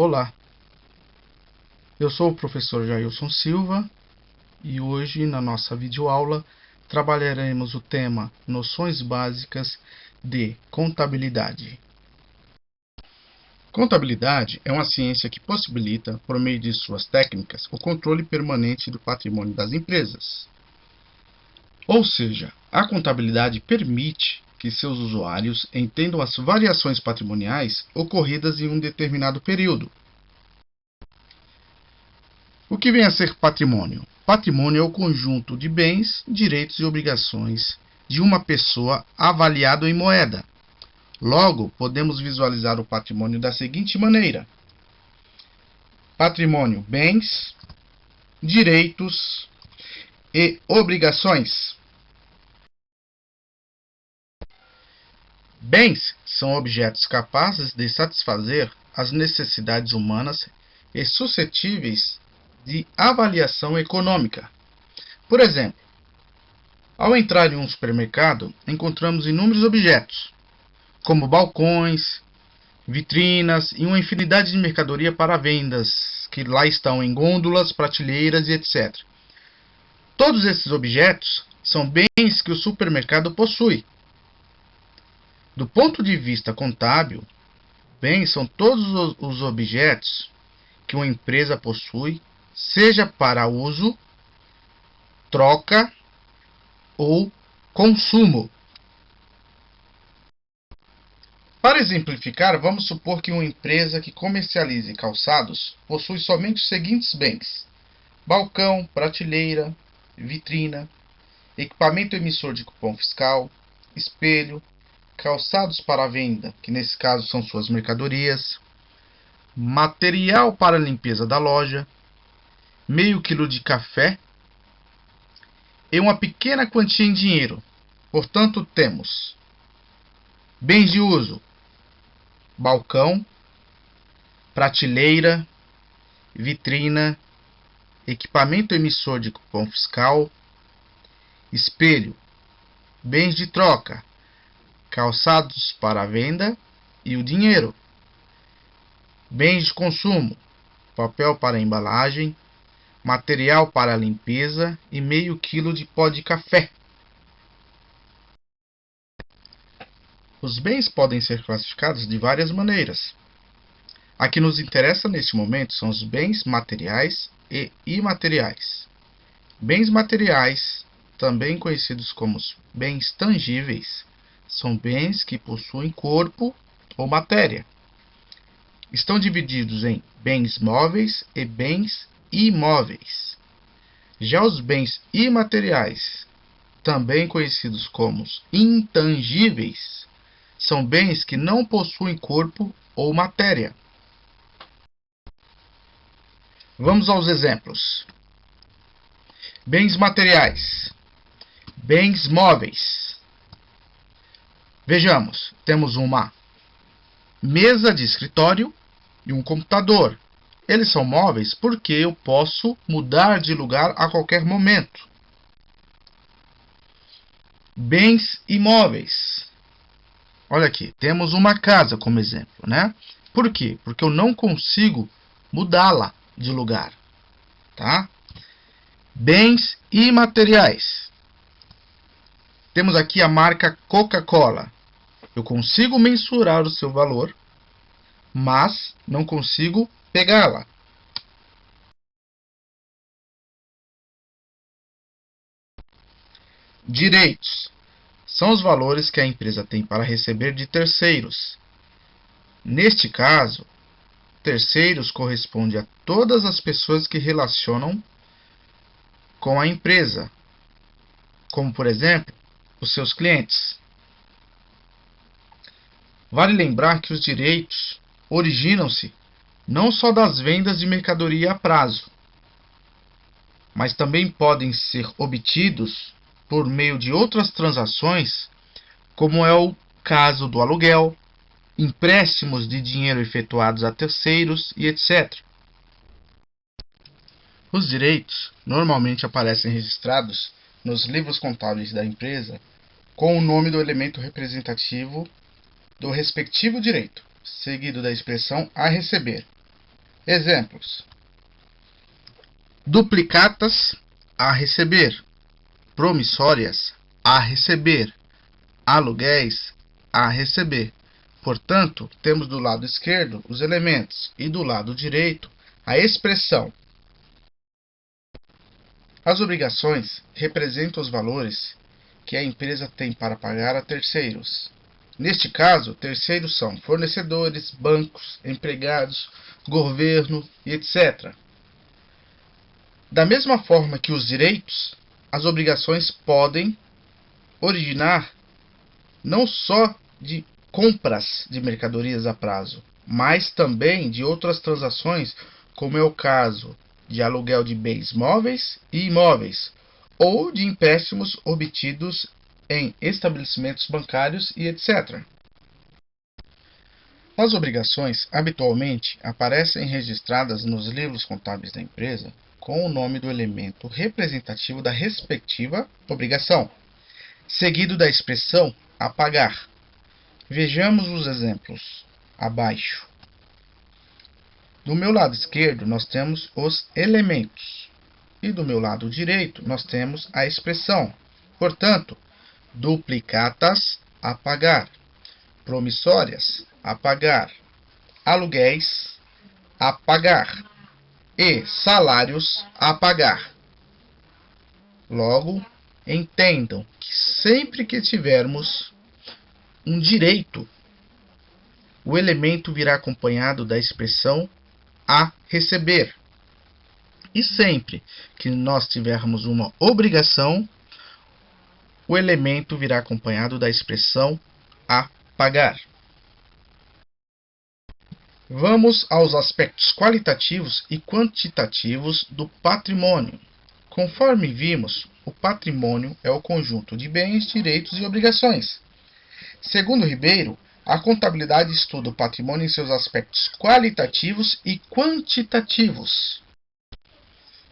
Olá, eu sou o professor Jailson Silva e hoje na nossa videoaula trabalharemos o tema Noções Básicas de Contabilidade. Contabilidade é uma ciência que possibilita, por meio de suas técnicas, o controle permanente do patrimônio das empresas. Ou seja, a contabilidade permite que seus usuários entendam as variações patrimoniais ocorridas em um determinado período. O que vem a ser patrimônio? Patrimônio é o conjunto de bens, direitos e obrigações de uma pessoa avaliado em moeda. Logo, podemos visualizar o patrimônio da seguinte maneira: patrimônio, bens, direitos e obrigações. Bens são objetos capazes de satisfazer as necessidades humanas e suscetíveis de avaliação econômica. Por exemplo, ao entrar em um supermercado, encontramos inúmeros objetos, como balcões, vitrinas e uma infinidade de mercadoria para vendas, que lá estão em gôndolas, prateleiras e etc. Todos esses objetos são bens que o supermercado possui. Do ponto de vista contábil, bens são todos os objetos que uma empresa possui, seja para uso, troca ou consumo. Para exemplificar, vamos supor que uma empresa que comercialize calçados possui somente os seguintes bens: balcão, prateleira, vitrina, equipamento emissor de cupom fiscal, espelho, calçados para venda, que nesse caso são suas mercadorias, material para limpeza da loja, meio quilo de café e uma pequena quantia em dinheiro. Portanto, temos bens de uso: balcão, prateleira, vitrina, equipamento emissor de cupom fiscal, espelho, bens de troca, calçados para venda e o dinheiro, bens de consumo, papel para embalagem, material para limpeza e meio quilo de pó de café. Os bens podem ser classificados de várias maneiras. A que nos interessa neste momento são os bens materiais e imateriais. Bens materiais, também conhecidos como bens tangíveis, são bens que possuem corpo ou matéria. Estão divididos em bens móveis e bens imóveis. Já os bens imateriais, também conhecidos como intangíveis, são bens que não possuem corpo ou matéria. Vamos aos exemplos. Bens materiais. Bens móveis. Vejamos, temos uma mesa de escritório e um computador. Eles são móveis porque eu posso mudar de lugar a qualquer momento. Bens imóveis. Olha aqui, temos uma casa como exemplo, né? Por quê? Porque eu não consigo mudá-la de lugar, tá? Bens imateriais. Temos aqui a marca Coca-Cola. Eu consigo mensurar o seu valor, mas não consigo pegá-la. Direitos são os valores que a empresa tem para receber de terceiros. Neste caso, terceiros corresponde a todas as pessoas que relacionam com a empresa, como por exemplo, os seus clientes. Vale lembrar que os direitos originam-se não só das vendas de mercadoria a prazo, mas também podem ser obtidos por meio de outras transações, como é o caso do aluguel, empréstimos de dinheiro efetuados a terceiros e etc. Os direitos normalmente aparecem registrados nos livros contábeis da empresa com o nome do elemento representativo do respectivo direito, seguido da expressão a receber. Exemplos: duplicatas a receber, promissórias a receber, aluguéis a receber. Portanto, temos do lado esquerdo os elementos e do lado direito a expressão. As obrigações representam os valores que a empresa tem para pagar a terceiros. Neste caso, terceiros são fornecedores, bancos, empregados, governo e etc. Da mesma forma que os direitos, as obrigações podem originar não só de compras de mercadorias a prazo, mas também de outras transações, como é o caso de aluguel de bens móveis e imóveis, ou de empréstimos obtidos em estabelecimentos bancários e etc. As obrigações habitualmente aparecem registradas nos livros contábeis da empresa com o nome do elemento representativo da respectiva obrigação, seguido da expressão a pagar. Vejamos os exemplos abaixo. Do meu lado esquerdo, nós temos os elementos. E do meu lado direito, nós temos a expressão. Portanto, duplicatas a pagar, promissórias a pagar, aluguéis a pagar e salários a pagar. Logo, entendam que sempre que tivermos um direito, o elemento virá acompanhado da expressão a receber. E sempre que nós tivermos uma obrigação, o elemento virá acompanhado da expressão a pagar. Vamos aos aspectos qualitativos e quantitativos do patrimônio. Conforme vimos, o patrimônio é o conjunto de bens, direitos e obrigações. Segundo Ribeiro, a contabilidade estuda o patrimônio em seus aspectos qualitativos e quantitativos.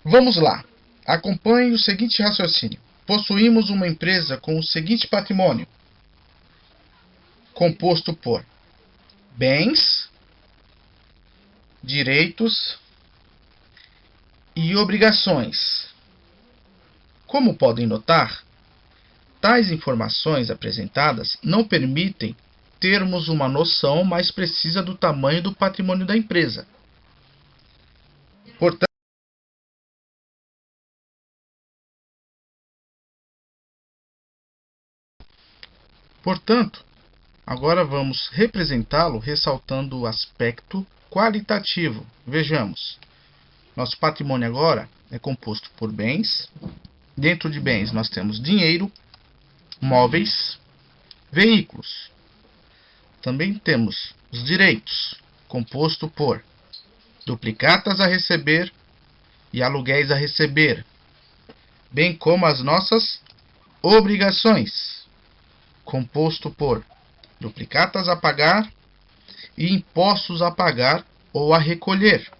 Vamos lá. Acompanhe o seguinte raciocínio. Possuímos uma empresa com o seguinte patrimônio, composto por bens, direitos e obrigações. Como podem notar, tais informações apresentadas não permitem termos uma noção mais precisa do tamanho do patrimônio da empresa. Portanto, agora vamos representá-lo ressaltando o aspecto qualitativo. Vejamos, nosso patrimônio agora é composto por bens. Dentro de bens nós temos dinheiro, móveis, veículos. Também temos os direitos, composto por duplicatas a receber e aluguéis a receber, bem como as nossas obrigações, composto por duplicatas a pagar e impostos a pagar ou a recolher.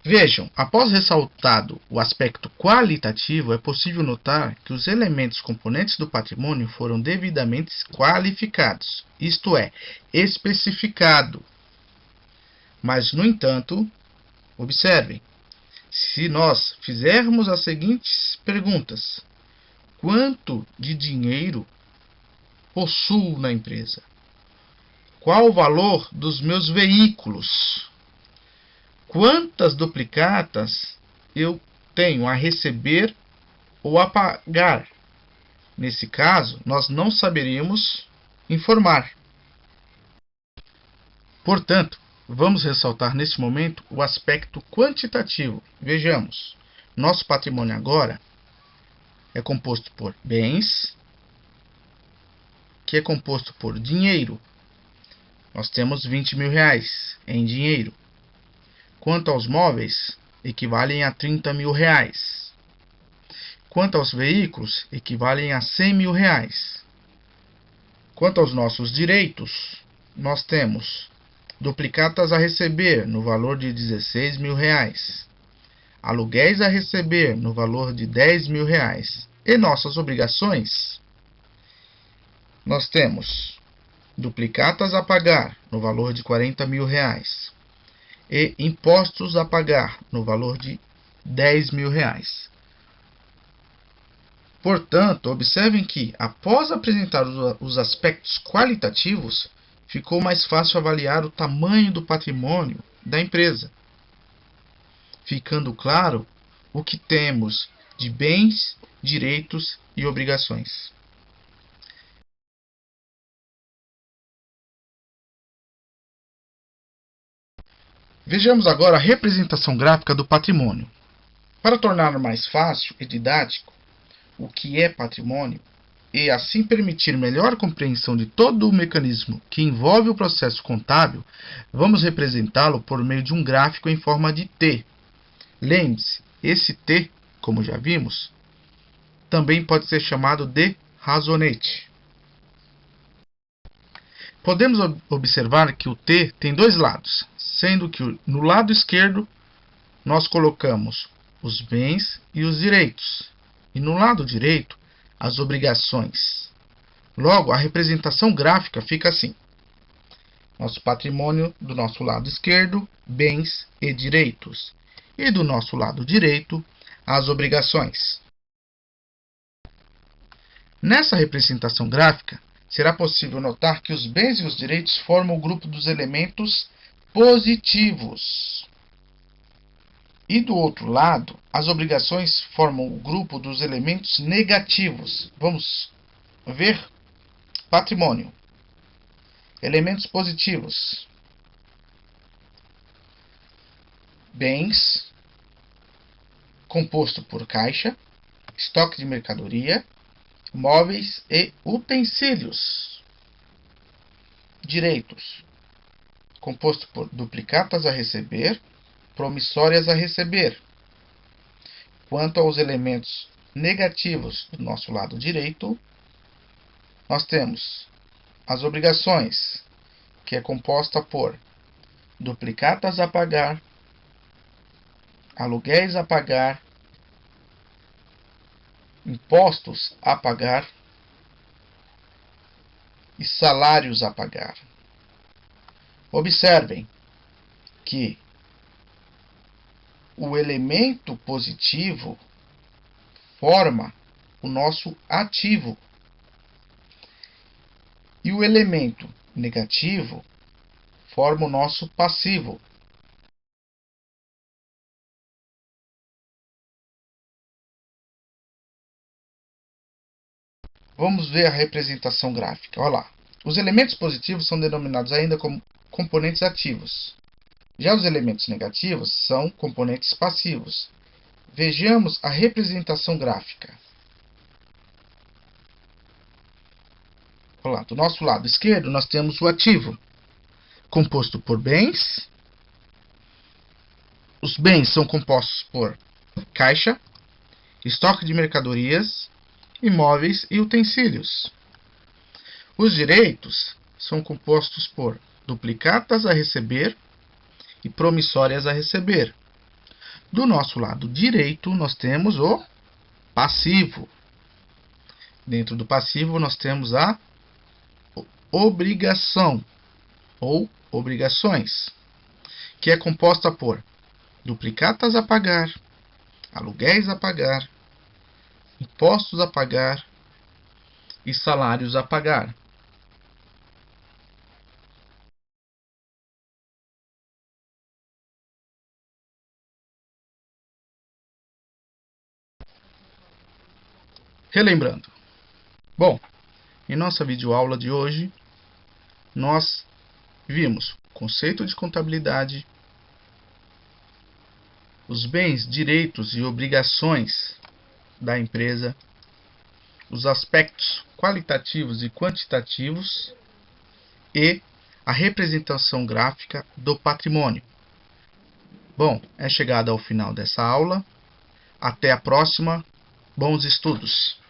Vejam, após ressaltado o aspecto qualitativo, é possível notar que os elementos componentes do patrimônio foram devidamente qualificados, isto é, especificado. Mas, no entanto, observem, se nós fizermos as seguintes perguntas: quanto de dinheiro possuo na empresa? Qual o valor dos meus veículos? Quantas duplicatas eu tenho a receber ou a pagar? Nesse caso, nós não saberíamos informar. Portanto, vamos ressaltar neste momento o aspecto quantitativo. Vejamos, nosso patrimônio agora é composto por bens, que é composto por dinheiro. Nós temos 20 mil reais em dinheiro. Quanto aos móveis, equivalem a 30 mil reais. Quanto aos veículos, equivalem a 100 mil reais. Quanto aos nossos direitos, nós temos duplicatas a receber no valor de 16 mil reais, aluguéis a receber no valor de 10 mil reais, e nossas obrigações, nós temos duplicatas a pagar no valor de R$ 40.000 e impostos a pagar no valor de R$ 10.000. Portanto, observem que, após apresentar os aspectos qualitativos, ficou mais fácil avaliar o tamanho do patrimônio da empresa, ficando claro o que temos de bens, direitos e obrigações. Vejamos agora a representação gráfica do patrimônio. Para tornar mais fácil e didático o que é patrimônio, e assim permitir melhor compreensão de todo o mecanismo que envolve o processo contábil, vamos representá-lo por meio de um gráfico em forma de T. Lembre-se, esse T, como já vimos, também pode ser chamado de razonete. Podemos observar que o T tem dois lados, sendo que no lado esquerdo nós colocamos os bens e os direitos, e no lado direito as obrigações. Logo, a representação gráfica fica assim: nosso patrimônio do nosso lado esquerdo, bens e direitos, e do nosso lado direito, as obrigações. Nessa representação gráfica, será possível notar que os bens e os direitos formam o grupo dos elementos positivos. E do outro lado, as obrigações formam o grupo dos elementos negativos. Vamos ver? Patrimônio. Elementos positivos. Bens, composto por caixa, estoque de mercadoria, móveis e utensílios. Direitos, composto por duplicatas a receber, promissórias a receber. Quanto aos elementos negativos do nosso lado direito, nós temos as obrigações, que é composta por duplicatas a pagar, aluguéis a pagar, impostos a pagar e salários a pagar. Observem que o elemento positivo forma o nosso ativo e o elemento negativo forma o nosso passivo. Vamos ver a representação gráfica. Olha lá. Os elementos positivos são denominados ainda como componentes ativos. Já os elementos negativos são componentes passivos. Vejamos a representação gráfica. Olha lá, do nosso lado esquerdo, nós temos o ativo, composto por bens. Os bens são compostos por caixa, estoque de mercadorias, imóveis e utensílios. Os direitos são compostos por duplicatas a receber e promissórias a receber. Do nosso lado direito, nós temos o passivo. Dentro do passivo, nós temos a obrigação ou obrigações, que é composta por duplicatas a pagar, aluguéis a pagar, impostos a pagar e salários a pagar. Relembrando. Bom, em nossa videoaula de hoje, nós vimos o conceito de contabilidade, os bens, direitos e obrigações da empresa, os aspectos qualitativos e quantitativos e a representação gráfica do patrimônio. Bom, é chegada ao final dessa aula. Até a próxima. Bons estudos!